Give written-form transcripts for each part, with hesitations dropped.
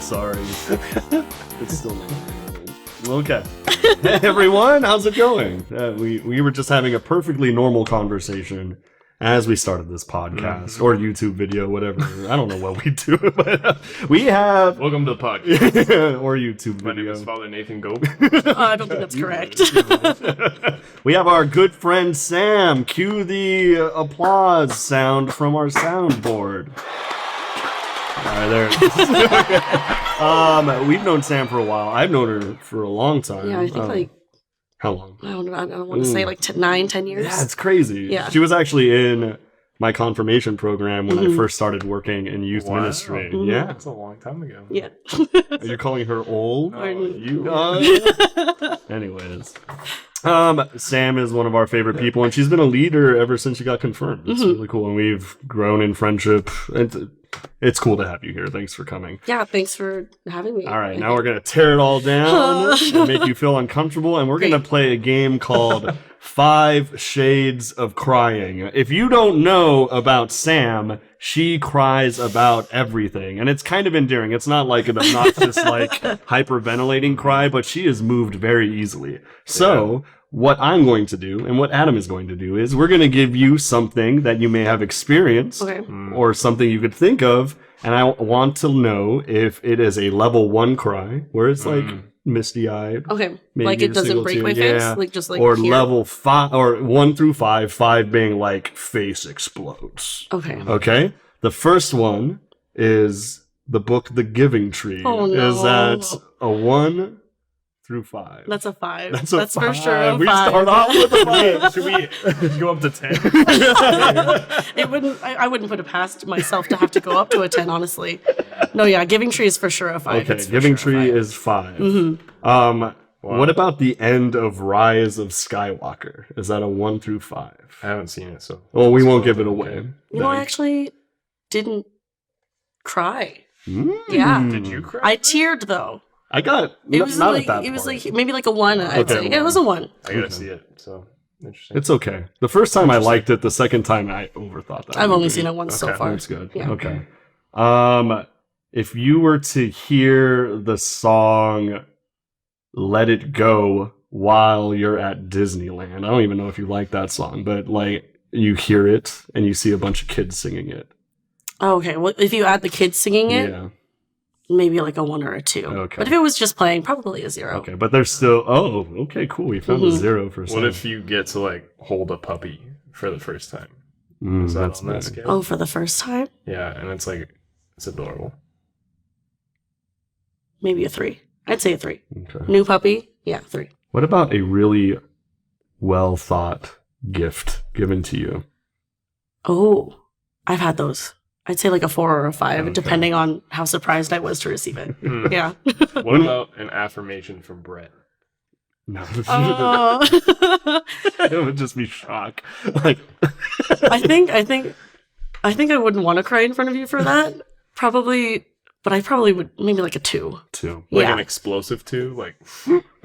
sorry. It's still not. Okay. Hey, everyone, how's it going? We were just having a perfectly normal conversation as we started this podcast or YouTube video, whatever. I don't know what we do, but we have... Welcome to the podcast. or YouTube video. My name is Father Nathan Gobe. I don't think that's correct. We have our good friend Sam. Cue the applause sound from our soundboard. Alright, there it is. We've known Sam for a while. I've known her for a long time. Yeah, I think how long? I don't want to say like 9-10 years. Yeah, it's crazy. Yeah. She was actually in my confirmation program when I first started working in youth ministry. Mm-hmm. Yeah. That's a long time ago. Yeah. Are you calling her old? No, You. Anyways. Sam is one of our favorite people, and she's been a leader ever since she got confirmed. It's really cool, and we've grown in friendship. It's cool to have you here. Thanks for coming. Yeah, thanks for having me. All right, now we're going to tear it all down and make you feel uncomfortable, and we're going to play a game called 5 Shades of Crying. If you don't know about Sam, she cries about everything, and it's kind of endearing. It's not like an obnoxious, like, hyperventilating cry, but she is moved very easily. So... what I'm going to do and what Adam is going to do is we're going to give you something that you may have experienced or something you could think of. And I want to know if it is a level 1 cry where it's like misty eyed. Okay. Like it doesn't break my face? Like just like or here? level 5 or 1 through 5, 5 being like face explodes. Okay. Okay. The first one is the book, The Giving Tree. Oh, no. Is that a 1 through 5? That's a 5. That's for sure a 5. We start off with a 5. Should we go up to 10? It wouldn't. I wouldn't put it past myself to have to go up to a 10. Honestly, no. Yeah, Giving Tree is for sure a 5. Okay, Giving Tree is 5. What about the end of Rise of Skywalker? Is that a 1 through 5? I haven't seen it, so... Well, we won't give it away. You know, I actually didn't cry. Mm. Yeah. Did you cry? I teared though. I got It was not like at that it was point. like maybe like a 1. I'd say it was a 1. I gotta see it, so... Interesting. It's okay. The first time I liked it. The second time I overthought that. I've only seen it once so far. That's good. Yeah. Okay. If you were to hear the song "Let It Go" while you're at Disneyland, I don't even know if you like that song, but like you hear it and you see a bunch of kids singing it. Oh, okay. Well, if you add the kids singing it, Yeah. maybe like a 1 or a 2. Okay. But if it was just playing, probably a 0. Okay, but there's still. Oh, okay, cool. We found a 0 for. What Sam. if you get to, like, hold a puppy for the first time? Is that that's on that nice. scale? Oh, for the first time, Yeah, and it's, like, it's adorable. maybe a 3. I'd say a 3. Okay. New puppy, yeah, 3. What about a really well thought gift given to you? Oh, I've had those. I'd say like a 4 or a 5, Okay. depending on how surprised I was to receive it. Yeah. What about an affirmation from Brett? No. Oh. It would just be shock. Like, I think I wouldn't want to cry in front of you for that. Probably, but I probably would maybe like a 2. 2. Like Yeah. an explosive too? Like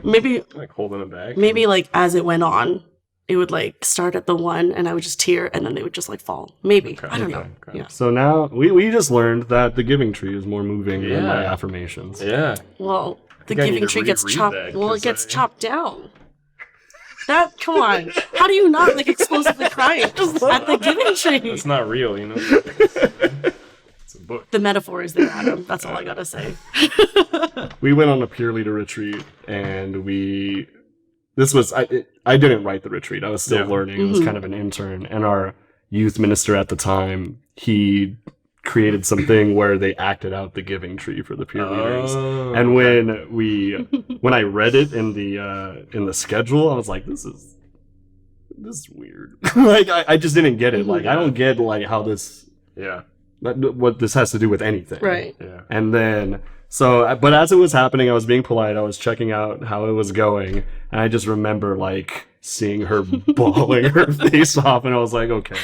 Maybe holding it back? maybe like as it went on, it would like start at the 1 and I would just tear and then they would just like fall. Maybe. Okay, I don't know. okay. Yeah. So now we just learned that the Giving Tree is more moving than my Yeah. affirmations. Yeah. Well, the think I need Giving to Tree gets reread chopped. that, Well, it 'cause gets I- chopped down. That come on. How do you not like explosively cry at the Giving Tree? It's not real, you know? It's a book. The metaphor is there, Adam. That's all I gotta say. We went on a peer leader retreat, and this was I didn't write the retreat. I was still learning. It was kind of an intern, and our youth minister at the time, he created something where they acted out the Giving Tree for the peer leaders. And when I read it in the schedule, I was like, this is weird. Like I just didn't get it. Like I don't get like how this what this has to do with anything. Right. Yeah. And then but as it was happening, I was being polite. I was checking out how it was going, and I just remember like seeing her bawling her face off, and I was like, okay.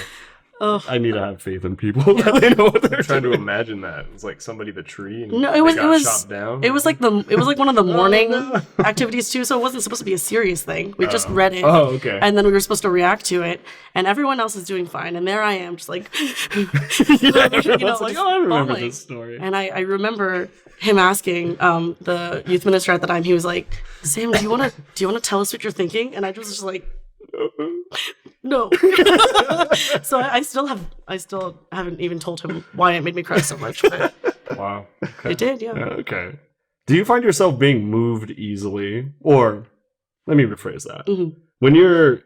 I need to have faith in people that they know what they're I'm trying to doing. imagine that. It's like somebody the tree and No, they it was got chopped down. it was like one of the morning activities too, so it wasn't supposed to be a serious thing. We just read it. Oh, okay. And then we were supposed to react to it, and everyone else is doing fine, and there I am, just like, It's like, just oh, I remember falling. this story. And I remember him asking the youth minister at the time. He was like, "Sam, do you want to tell us what you're thinking?" And I was just like, "No." So I still haven't even told him why it made me cry so much. But Wow. Okay. it did, yeah. Okay. Do you find yourself being moved easily? Or, let me rephrase that. Mhm. When you're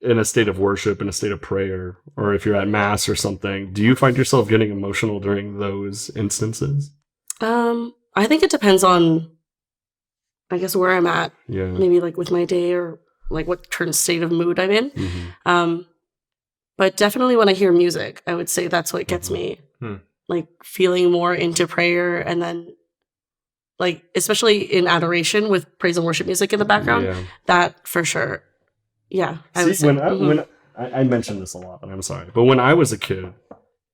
in a state of worship, in a state of prayer, or if you're at mass or something, do you find yourself getting emotional during those instances? I think it depends on, I guess, where I'm at. Yeah. Maybe like with my day or like what current state of mood I'm in. Mhm. But definitely when I hear music, I would say that's what gets me like feeling more into prayer, and then like especially in adoration with praise and worship music in the background. Yeah. That for sure. Yeah. I would See, say. when I mentioned this a lot, and I'm sorry, but when I was a kid,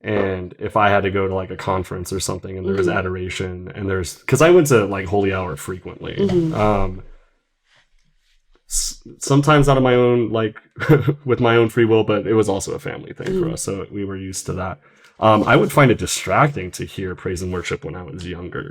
and if I had to go to like a conference or something, and there was adoration, and because I went to like holy hour frequently, sometimes out of my own like with my own free will, but it was also a family thing for us, so we were used to that. I would find it distracting to hear praise and worship when I was younger.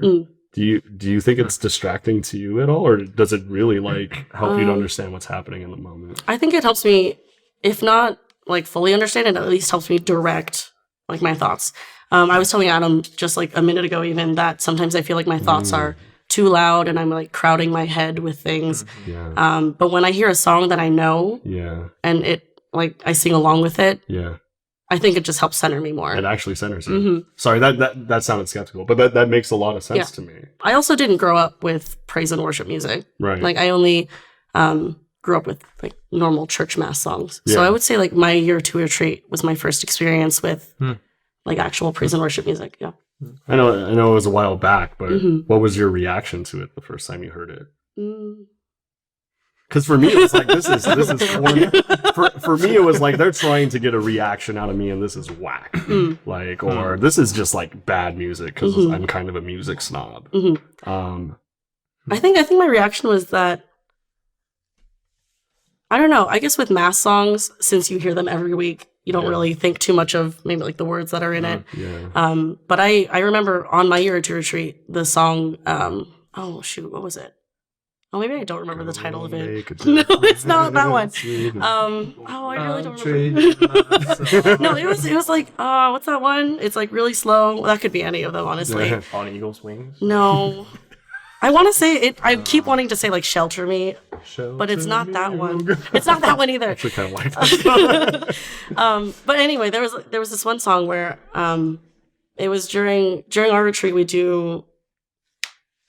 Do you think it's distracting to you at all, or does it really like help you to understand what's happening in the moment? I think it helps me, if not like fully understand it, at least helps me direct like my thoughts. I was telling Adam just like a minute ago even that sometimes I feel like my thoughts are too loud and I'm like crowding my head with things. Yeah. But when I hear a song that I know Yeah. and it like I sing along with it, Yeah. I think it just helps center me more. It actually centers you. Sorry, that sounded skeptical, but that makes a lot of sense to me. I also didn't grow up with praise and worship music. Right. Like I only grew up with like normal church mass songs. So Yeah. I would say like my year 2 retreat was my first experience with like actual praise and worship music. Yeah. I know it was a while back, but what was your reaction to it the first time you heard it? Because for me, it was like, this is corny. For me, it was like, they're trying to get a reaction out of me, and this is whack. Like, or this is just like bad music, because I'm kind of a music snob. I think my reaction was that, I don't know, I guess with mass songs, since you hear them every week, you don't really think too much of maybe like the words that are in it. Yeah. But I remember on my year 2 retreat, the song, oh shoot, what was it? Oh, maybe I don't remember the title of it. No, it's not that one. Oh, I really don't remember. No, it was like, what's that one? It's like really slow. That could be any of them, honestly. On Eagle's Wings? No. I want to say it. I keep wanting to say like "Shelter Me," but it's not that one. It's not that one either. Actually, kind of like that. But anyway, there was this one song where it was during our retreat. We do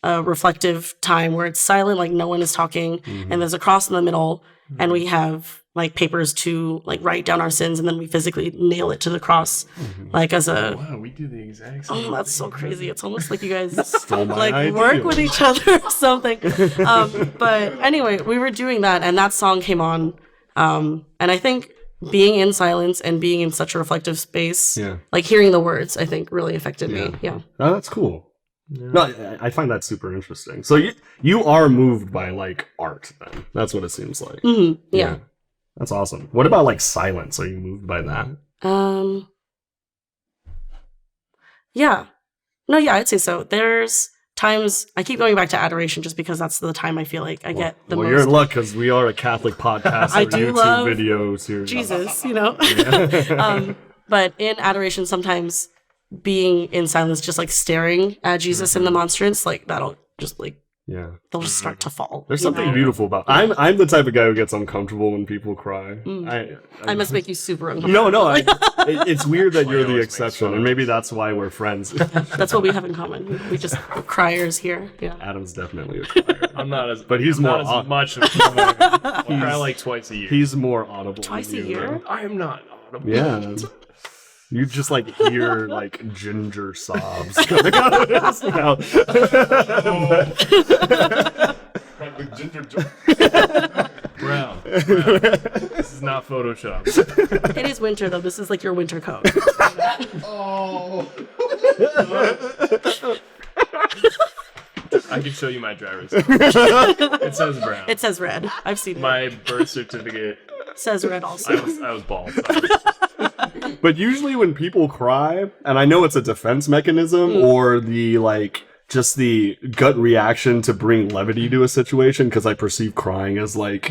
a reflective time where it's silent, like no one is talking, and there's a cross in the middle, and we have like papers to like write down our sins, and then we physically nail it to the cross, like as a. Wow, we do the exact same. Oh, that's so crazy! It's almost like you guys Stole my like idea. work with each other or something. But anyway, we were doing that, and that song came on, and I think being in silence and being in such a reflective space, like hearing the words, I think really affected me. Yeah. Oh, that's cool. Yeah. No, I find that super interesting. So you are moved by like art, then? That's what it seems like. Yeah. That's awesome. What about like silence? Are you moved by that? Yeah. No, yeah, I'd say so. There's times I keep going back to adoration just because that's the time I feel like I get the most. You're in luck because we are a Catholic podcast. I or do YouTube love videos here. Jesus, you know. But in adoration, sometimes being in silence, just like staring at Jesus in the monstrance, like that'll just like they'll just start to fall. There's something beautiful about. I'm the type of guy who gets uncomfortable when people cry. I must make you super uncomfortable. No. It's weird that you're the exception, and maybe that's why we're friends. That's what we have in common. We just criers here. Yeah. Adam's definitely a crier. I'm not as, but he's I'm more not as much. I cry like twice a year. He's more audible. Twice than a you, year? though. I am not audible. Yeah. You just like hear like ginger sobs coming out of his mouth. Ginger brown. This is not Photoshop. It is winter though. This is like your winter coat. Oh. I can show you my driver's license. It says brown. It says red. I've seen it. My birth certificate Says red also. I was bald. But usually when people cry, and I know it's a defense mechanism or the like just the gut reaction to bring levity to a situation, because I perceive crying as like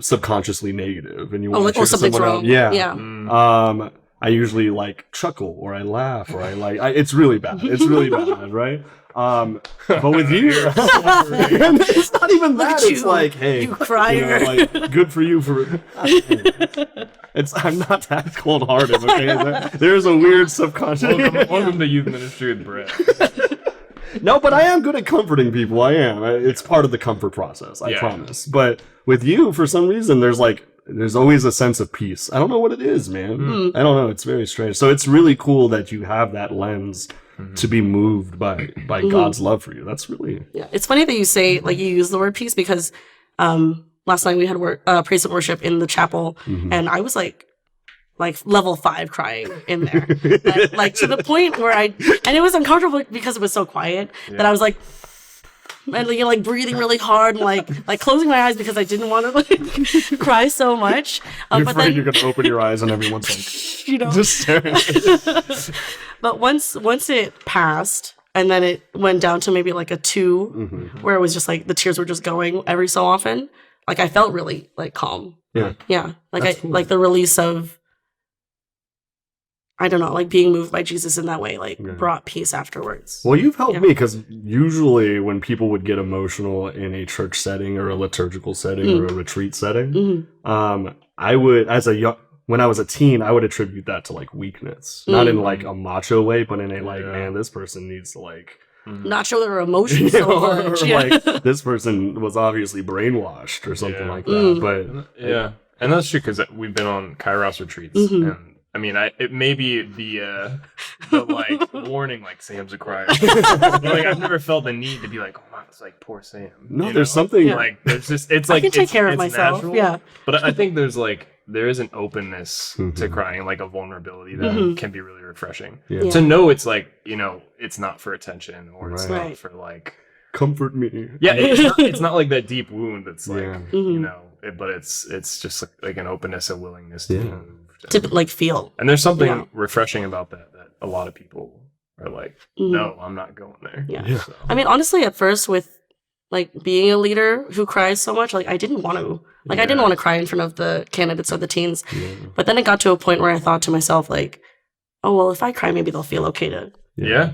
subconsciously negative, and you want to trigger something's someone wrong. out. Yeah. I usually like chuckle or I laugh or it's really bad. It's really bad, right? But with you, it's not even that. It's you, like, hey, you crier. like, good for you for. I'm not that cold-hearted. Okay, there's a weird subconscious. Welcome to youth ministry with Brett. No, but I am good at comforting people. I am. It's part of the comfort process. I promise. But with you, for some reason, there's always a sense of peace. I don't know what it is, man. I don't know. It's very strange. So it's really cool that you have that lens to be moved by God's love for you. That's really It's funny that you say you use the word peace, because last night we had praise and worship in the chapel, and I was like level 5 crying in there, and, to the point where and it was uncomfortable because it was so quiet that I was like. And breathing really hard, and like closing my eyes because I didn't want to cry so much. you're but afraid then you're gonna open your eyes and everyone's like, just staring. But once it passed, and then it went down to maybe like a 2, where it was just like the tears were just going every so often. Like I felt really calm. Yeah. Like cool. like the release of. I don't know, being moved by Jesus in that way, brought peace afterwards. Well, you've helped me, because usually when people would get emotional in a church setting or a liturgical setting or a retreat setting, I would, when I was a teen, I would attribute that to weakness, not in a macho way, but in a man, this person needs to not show their emotions so much. Or this person was obviously brainwashed or something like that. But and that's true, because we've been on Kairos retreats and. I mean, it may be the warning, Sam's a crier. I've never felt the need to be like, oh, it's poor Sam. No, there's something there's just it's I can take care of myself. Natural, yeah, but I think there is an openness to crying, a vulnerability that can be really refreshing. Yeah. To know it's it's not for attention, or it's not for comfort me. Yeah, it's not like that deep wound that's but it's just an openness, a willingness to move. To feel. And there's something refreshing about that a lot of people are like, no, I'm not going there. Yeah. So. I mean, honestly, at first with being a leader who cries so much, I didn't want to. I didn't want to cry in front of the candidates or the teens. Yeah. But then it got to a point where I thought to myself, oh, well, if I cry, maybe they'll feel okay to. Yeah.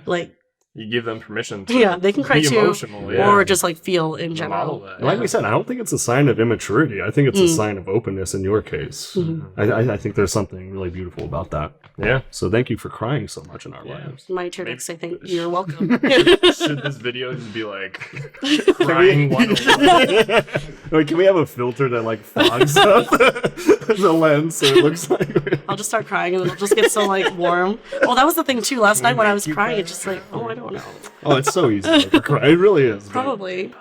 You give them permission to they can cry too, or just feel in general. Like we said, I don't think it's a sign of immaturity. I think it's a sign of openness in your case. I think there's something really beautiful about that. Yeah. So thank you for crying so much in our lives. My turn to say thank you. You're welcome. Should this video just be crying 101? Wait, can we have a filter that fogs up the lens so it looks I'll just start crying and it'll just get so warm. Well, that was the thing too. Last night when I was crying, it's just oh, I don't know. Oh, it's so easy to cry. It really is. Probably.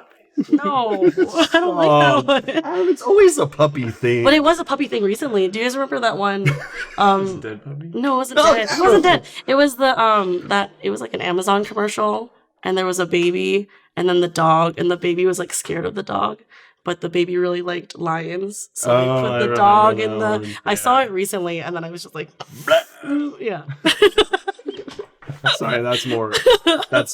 No, I don't like that one. It's always a puppy thing. But it was a puppy thing recently. Do you guys remember that one? Dead puppy? No, it wasn't dead. It wasn't dead. It was the it was an Amazon commercial, and there was a baby, and then the dog, and the baby was scared of the dog. But the baby really liked lions, so they put the dog in the. Yeah. I saw it recently, and then I was just yeah. Sorry, that's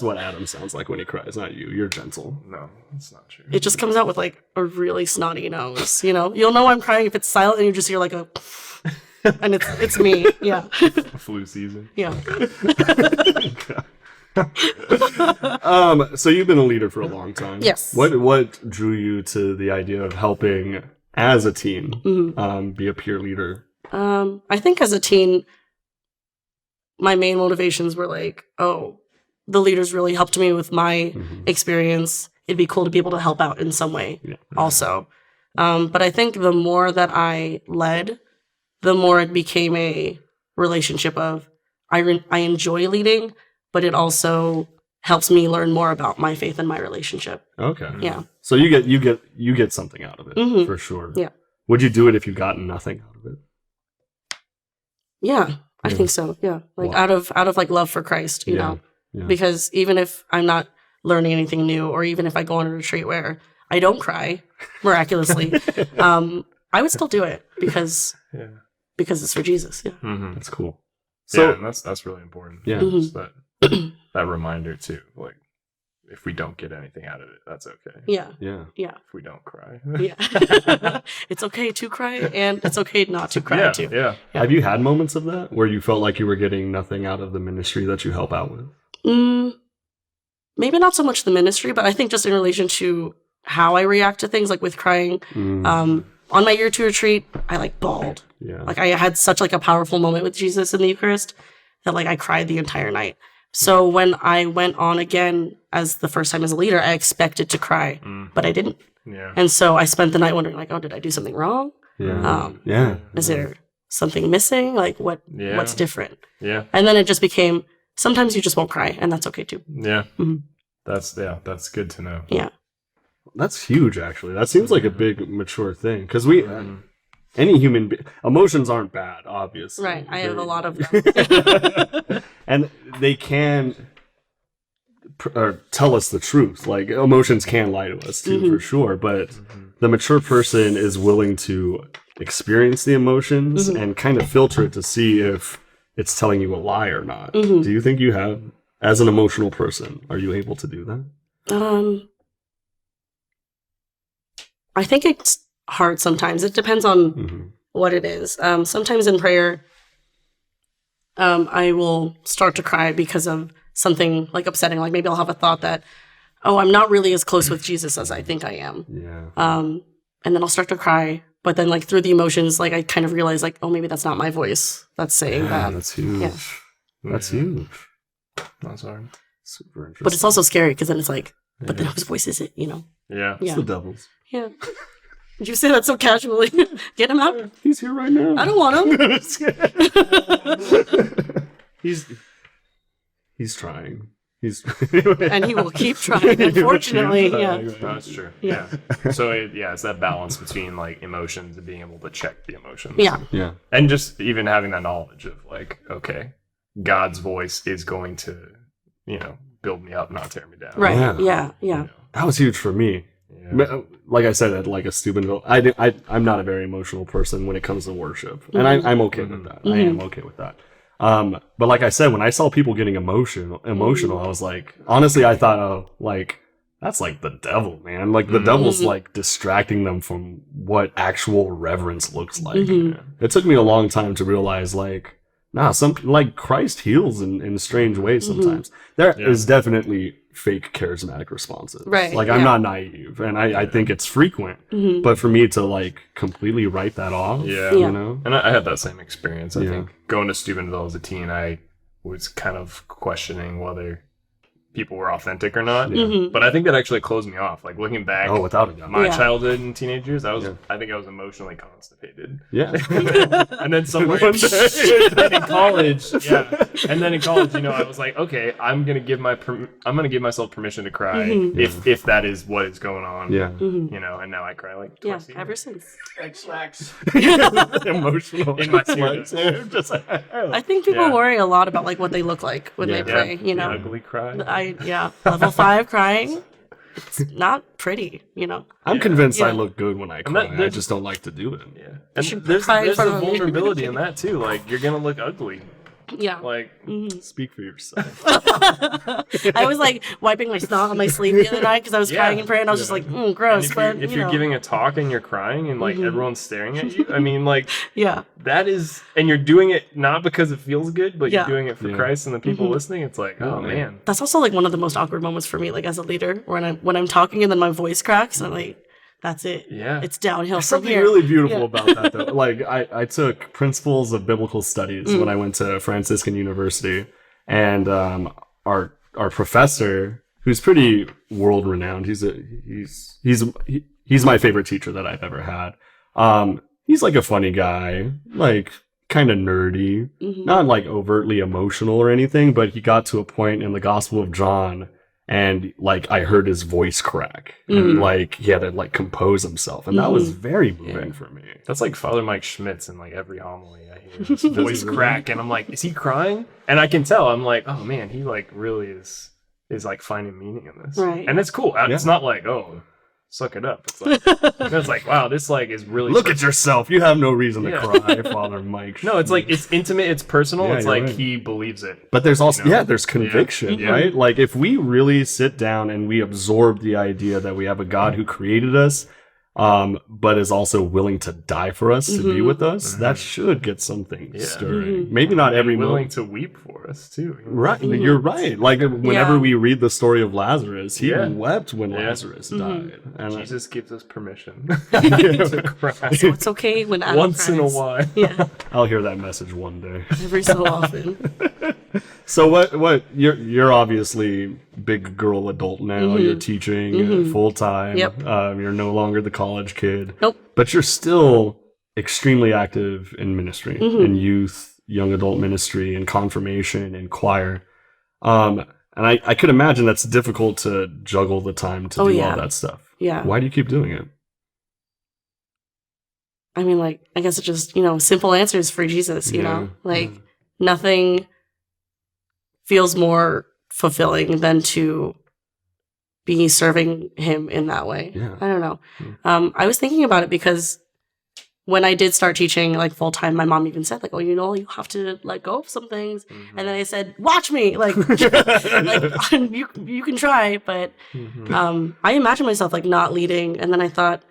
what Adam sounds like when he cries, not you. You're gentle. No, that's not true. It just comes out with a really snotty nose, You'll know I'm crying if it's silent and you just hear a and it's me. Yeah. Flu season. Yeah. So you've been a leader for a long time. Yes. What drew you to the idea of helping as a teen be a peer leader? I think as a teen, my main motivations were the leaders really helped me with my experience. It'd be cool to be able to help out in some way also. But I think the more that I led, the more it became a relationship of I enjoy leading, but it also helps me learn more about my faith and my relationship. Okay. Yeah. So you get something out of it for sure. Yeah. Would you do it if you gotten nothing out of it? Yeah, I Yeah. think so. Yeah, like Wow. out of like love for Christ, you know, Yeah. because even if I'm not learning anything new, or even if I go on a retreat where I don't cry miraculously, I would still do it because it's for Jesus. Yeah. Mm-hmm. That's cool. So So that's really important. yeah. Mhm. Just that reminder too. Like, if we don't get anything out of it, that's okay. Yeah. Yeah. If we don't cry. Yeah. It's okay to cry, and it's okay not to cry too. Yeah. Have you had moments of that where you felt like you were getting nothing out of the ministry that you help out with? Maybe not so much the ministry, but I think just in relation to how I react to things, like with crying. On my year 2 retreat, I like bawled. Yeah. Like I had such like a powerful moment with Jesus in the Eucharist that like I cried the entire night. So when I went on again as the first time as a leader, I expected to cry, but I didn't. Yeah. And so I spent the night wondering like, oh, did I do something wrong? Yeah. Yeah. Is there something missing? Like what's different? Yeah. And then it just became, sometimes you just won't cry, and that's okay too. Yeah. Mhm. That's good to know. Yeah. That's huge, actually. That seems like a big, mature thing. Because any human emotions aren't bad, obviously. Right. I have a lot of them. And they can tell us the truth. Like, emotions can lie to us, too, for sure. But the mature person is willing to experience the emotions and kind of filter it to see if it's telling you a lie or not. Do you think you have, as an emotional person, are you able to do that? I think it's hard sometimes. It depends on what it is. Sometimes in prayer, I will start to cry because of something like upsetting. Like maybe I'll have a thought that, oh, I'm not really as close with Jesus as I think I am. Yeah. And then I'll start to cry. But then like through the emotions, like I kind of realize like, oh, maybe that's not my voice that's saying that. That's huge. Yeah. That's huge. That's hard. Super interesting. But it's also scary because then it's like, but then whose voice is it, you know? Yeah. It's Yeah. the devil's. Yeah. Did you say that so casually? Get him out. He's here right now. I don't want him. He's trying. He's And he will keep trying, unfortunately. Yeah. That's true. Yeah. Yeah. So it's that balance between like emotions and being able to check the emotions. Yeah. Yeah. And just even having that knowledge of like, okay, God's voice is going to, build me up, not tear me down. Right. Yeah. Yeah. That was huge for me. Yeah. Like I said, at like a Steubenville, I'm not a very emotional person when it comes to worship, and I'm okay with that. I am okay with that. But like I said, when I saw people getting emotional, I was like, honestly, I thought, oh, like that's like the devil, man. Like the devil's like distracting them from what actual reverence looks like. It took me a long time to realize, like, nah, like Christ heals in strange ways sometimes. There is definitely fake charismatic responses. Right. Like I'm not naive, and I think it's frequent. But for me to like completely write that off, you know? And I had that same experience. I Yeah. think going to Steubenville as a teen, I was kind of questioning whether people were authentic or not. But I think that actually closed me off. Like looking back, Oh, without a doubt. my childhood and teenage years, I think I was emotionally constipated. Yeah. And then somewhere One day. and in college, and then in college, I was like, okay, I'm gonna give myself permission to cry if that is what is going on. Yeah. And now I cry like Yeah. twice a year. Ever since. Emotional. In my series. I think people Yeah. worry a lot about like what they look like when they Yeah. pray, you know? Ugly cry. Level 5 crying. It's not pretty, I'm convinced I Yeah. look good when I cry. I there's- just don't like to do it. Yeah. And should there's cry in the front of me. vulnerability in that too. Like you're gonna look ugly. Yeah. Like Speak for yourself. I was like wiping my snot on my sleeve the other night because I was Yeah. crying in prayer, and I was just like, gross. and if you're giving a talk and you're crying and like everyone's staring at you, I mean, like yeah. that is, and you're doing it not because it feels good, but Yeah. you're doing it for Yeah. Christ and the people listening. It's like, oh man. That's also like one of the most awkward moments for me, like as a leader, when I'm talking and then my voice cracks and I'm like, that's it. Yeah. It's downhill from Something here. really beautiful Yeah. about that, though. Like, I took principles of biblical studies when I went to Franciscan University, and our professor, who's pretty world renowned, he's my favorite teacher that I've ever had. He's like a funny guy, like kind of nerdy, not like overtly emotional or anything, but he got to a point in the Gospel of John, and like I heard his voice crack, and like he had to like compose himself, and that was very moving for me. That's like Father Mike Schmitz in like every homily. I hear his voice crack, and I'm like, is he crying? And I can tell. I'm like, oh man, he like really is like finding meaning in this, Right. and it's cool. It's not like, oh, suck it up. It's like wow, this like is really Look at yourself. You have no reason to Yeah. cry, Father Mike. No, it's like it's intimate, it's personal. Yeah, it's you're like right. he believes it. But there's also, You know? there's conviction, Yeah. right? Like, if we really sit down and we absorb the idea that we have a God who created us, but is also willing to die for us, to be with us, that should get something stirring. Maybe not every willing moment. to weep for us too. You know? Right, you're right. Like, whenever we read the story of Lazarus, he Yeah. wept when Lazarus died. And Jesus gives us permission to cry So it's okay when Adam once in a cries. while. Yeah, I'll hear that message one day. every so often. So what you're obviously big girl adult now. You're teaching full time. Yep. You're no longer the college kid. Nope. But you're still extremely active in ministry, in youth, young adult ministry, in confirmation, in choir. And I could imagine that's difficult to juggle the time to do all that stuff. Yeah. Why do you keep doing it? I mean, like, I guess it's just, simple answers for Jesus, you know? Like, nothing feels more fulfilling than to be serving him in that way. Yeah. I don't know. I was thinking about it because when I did start teaching, like, full-time, my mom even said, like, oh, you have to let go of some things. And then I said, watch me! Like, like you can try, but I imagine myself, like, not leading. And then I thought,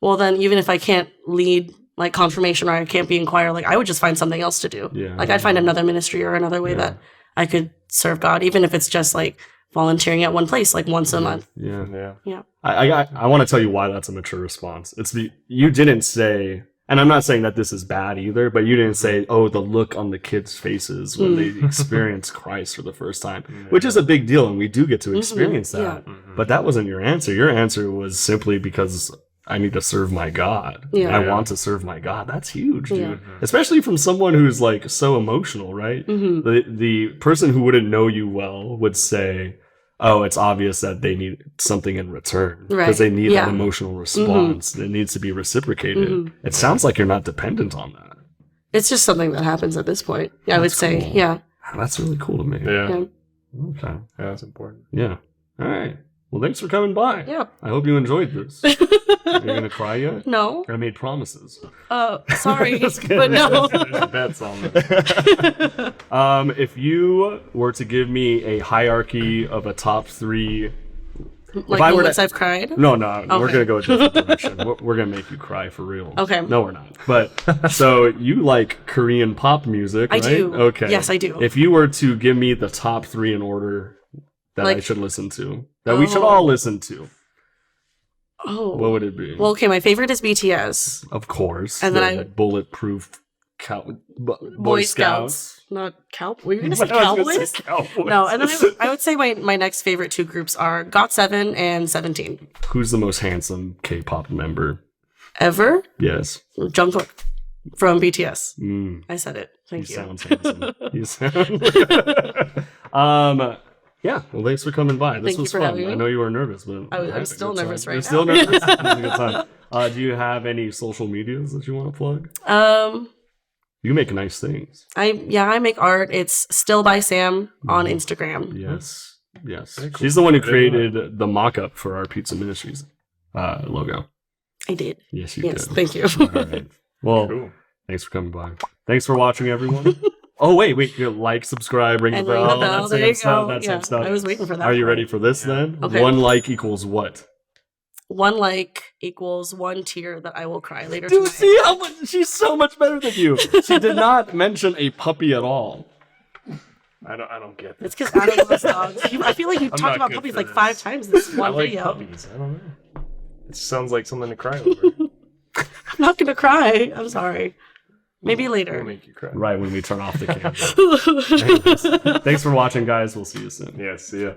well, then even if I can't lead like confirmation or I can't be in choir, like I would just find something else to do. Yeah. Like I'd find another ministry or another way that I could serve God, even if it's just like volunteering at one place like once a month. Yeah. Yeah. I want to tell you why that's a mature response. You didn't say, and I'm not saying that this is bad either, but you didn't say, oh, the look on the kids' faces when they experience Christ for the first time, which is a big deal, and we do get to experience that. But that wasn't your answer. Your answer was simply because I need to serve my God. Yeah. I want to serve my God. That's huge, dude. Especially from someone who's like so emotional, right? The person who wouldn't know you well would say, oh, it's obvious that they need something in return because they need an emotional response that needs to be reciprocated. It sounds like you're not dependent on that. It's just something that happens at this point. I would say, cool. yeah. That's really cool to me. Yeah. Okay. Yeah, that's important. Yeah. All right. Well, thanks for coming by. Yeah. I hope you enjoyed this. Are you going to cry yet? No. I made promises. Sorry, but no. There's bets on this. If you were to give me a hierarchy of a top 3... Like I were moments to- I've cried. No, we're going to go a different direction. We're going to make you cry for real. Okay. No, we're not. But, so you like Korean pop music, I right? do. Okay. Yes, I do. If you were to give me the top 3 in order that I Like- should listen to, that we should all listen to, Oh. what would it be? Well, okay, my favorite is BTS. Of course. And then the I- bulletproof Boy Boy Scouts. Not cow. Were you going to say I was gonna Cowboys? say Cowboys. No, and then I would say my next favorite 2 groups are GOT7 and 17. Who's the most handsome K-pop member? Ever? Yes. Jungkook from BTS. Mm, I said it. Thank he you. sounds handsome. You sound. Yeah. Well, thanks for coming by. This Thank you was for fun. having me. I know you were nervous, but I'm I had a still good nervous time. right You're still now. nervous. It was a good time. Do you have any social medias that you want to plug? You make nice things. I make art. It's Still by Sam on Instagram. Yes. Yes. Very cool. She's the one who I didn't know created the mock-up for our Pizza Ministries logo. I did. Yes, you Yes, did. thank you. All right. Well, Cool. thanks for coming by. Thanks for watching, everyone. Oh, wait. You like, subscribe, ring the And bell. ring the bell. That There same you stuff. go. That same Yeah, stuff. I was waiting for that. Are you ready for this then? Okay. 1 like equals what? 1 like equals 1 tear that I will cry later Dude, tonight. see how much she's so much better than you. She did not mention a puppy at all. I don't get this. It's because Adam loves dogs. I feel like you I'm talked not about good puppies for like this. 5 times this I one like video. puppies. I don't know. It sounds like something to cry over. I'm not gonna cry. I'm sorry. Maybe It'll later. make you cry. Right when we turn off the camera. Anyways, thanks for watching, guys. We'll see you soon. Yeah, see ya.